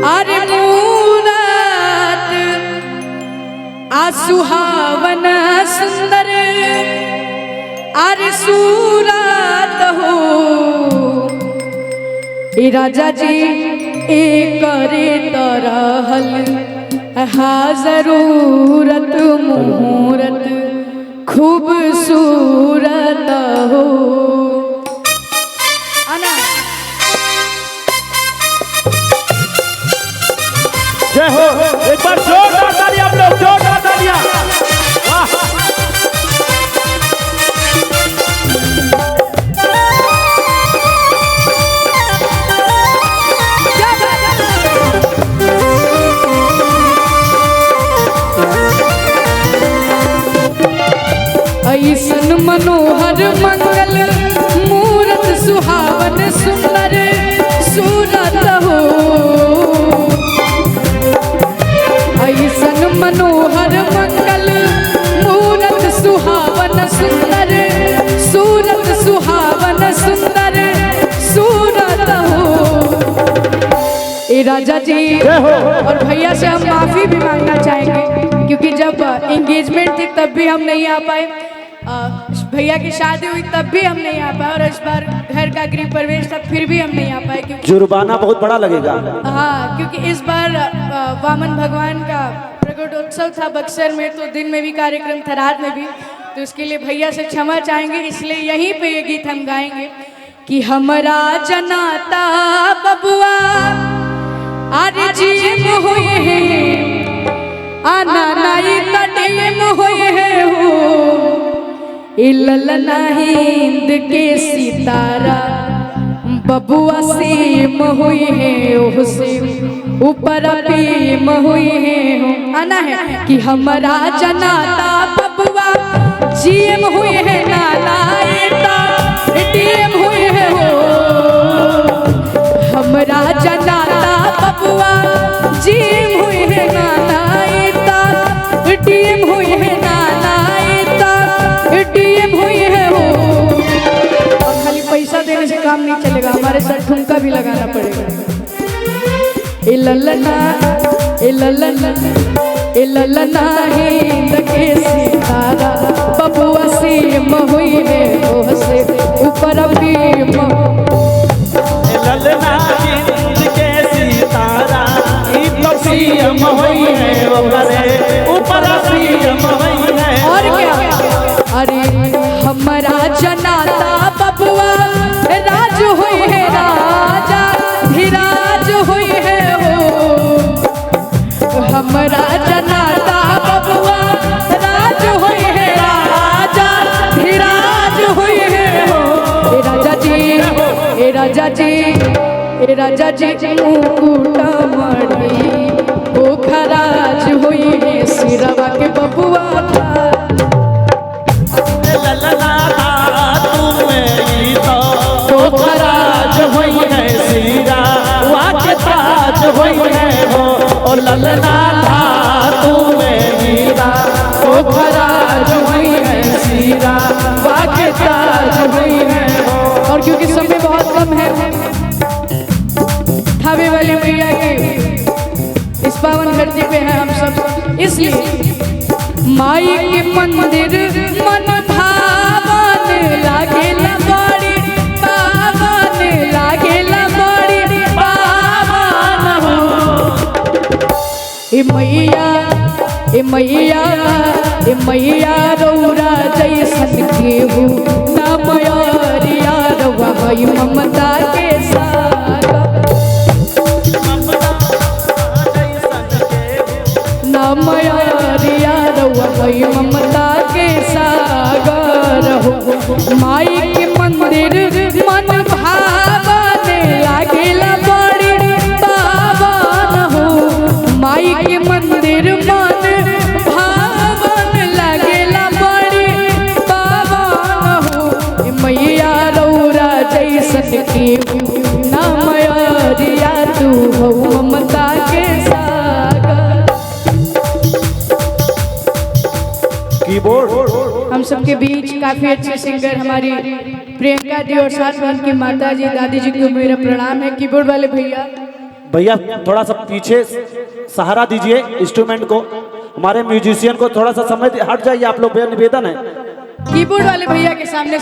अरे मूरत सुहावन सुंदर अरे सूरत हो राजा जी एक करे तरहल जरूरत मुहूर्त खूबसूरत हो। जय हो, एक बार जोरदार तालियां आप लोग, जोरदार तालियां। वाह ऐसन मनोहर मंगल मूरत सुहावन सुंदर सूरत हो। ऐसन मनोहर मंगल मूरत सुहावन सुंदर सूरत सुहावन सुंदर सूरत हो। ए राजा जी और भैया से हम माफी भी मांगना चाहेंगे क्योंकि जब एंगेजमेंट थी तब भी हम नहीं आ पाए, भैया की शादी हुई तब भी हम नहीं आ पाए और इस बार घर का गृह प्रवेश था फिर भी हम नहीं आ पाए क्योंकि जुर्माना बहुत बड़ा लगेगा। हाँ, क्योंकि इस बार वामन भगवान का प्रकटोत्सव था बक्सर में, तो दिन में भी कार्यक्रम था, रात में भी, तो उसके लिए भैया से क्षमा चाहेंगे। इसलिए यहीं पे ये गीत हम गाएंगे कि हमरा जनाता बबुआ अरे जीम हुए हैं आना नाई तटीम हुए हैं हो इल्लल्ला हिंद के सितारा बबुआ सीम हुई है ओह से ऊपर पीम हुई है हो। आना है कि हमारा जनाता बबुआ जीम हुई है नाना टीम हुई है हो। हमारा जनाता बबुआ जीम हुई है नाना टीम हुई है नाना टीम हुई है हो। और खाली पैसा देने से काम नहीं चलेगा, हमारे साथ ठुमका भी लगाना पड़ेगा। इल्लल्ला इल्लल्ला हिंद के सितारा बबुआ सीम हुई है ओह से ऊपर पीम। इल्लल्ला हिंद के सितारा सीम हुई है ऊपर सीम हुई है। और क्या अरे हमारा जनाता बबुआ राज हुई है राजा धीराज हुई है हो। हमारा जनाता बबुआ राज हुई है राजा धीराज हुई है हो। ए राजा जी ए राजा जी ए राजा जी मुकुटा मड़ी ओ खराज हुई है सिरवा के बबुआ खराज हुई है सीरा वाके ताज हुई है हो और ललना तू में हीरा ओ खराज हुई है सीरा वाके ताज हुई है हो। और क्योंकि समय बहुत कम है, थावे वाली मैया के इस पावन धरती पे है हम सब, इसलिए माई के मंदिर मन भावन लागेला बड़ी पावन लागेला बड़ी पावन हो। ए मैया ए मैया ए मैया रौरा जैसन केहू ना मयरिया रवा हई ममता के सागर ना मयरिया रवा हई ममता के सागर हो। माई के मंदिर मन भावन लागेला बड़ी पावन हो। माई के मंदिर मन भावन लागेला बड़ी पावन हो। मैया रौरा जैसन केहू ना मयरिया तू हो ममता के सागर। कीबोर्ड हम सबके बीच काफी अच्छे सिंगर हमारी प्रियंका जी और साथ में उनकी माता जी दादी जी को मेरा प्रणाम है। कीबोर्ड वाले भैया भैया थोड़ा सा पीछे सहारा दीजिए इंस्ट्रूमेंट को, हमारे म्यूजिशियन को थोड़ा सा समय हट जाइए आप लोग, निवेदन है। कीबोर्ड वाले भैया के सामने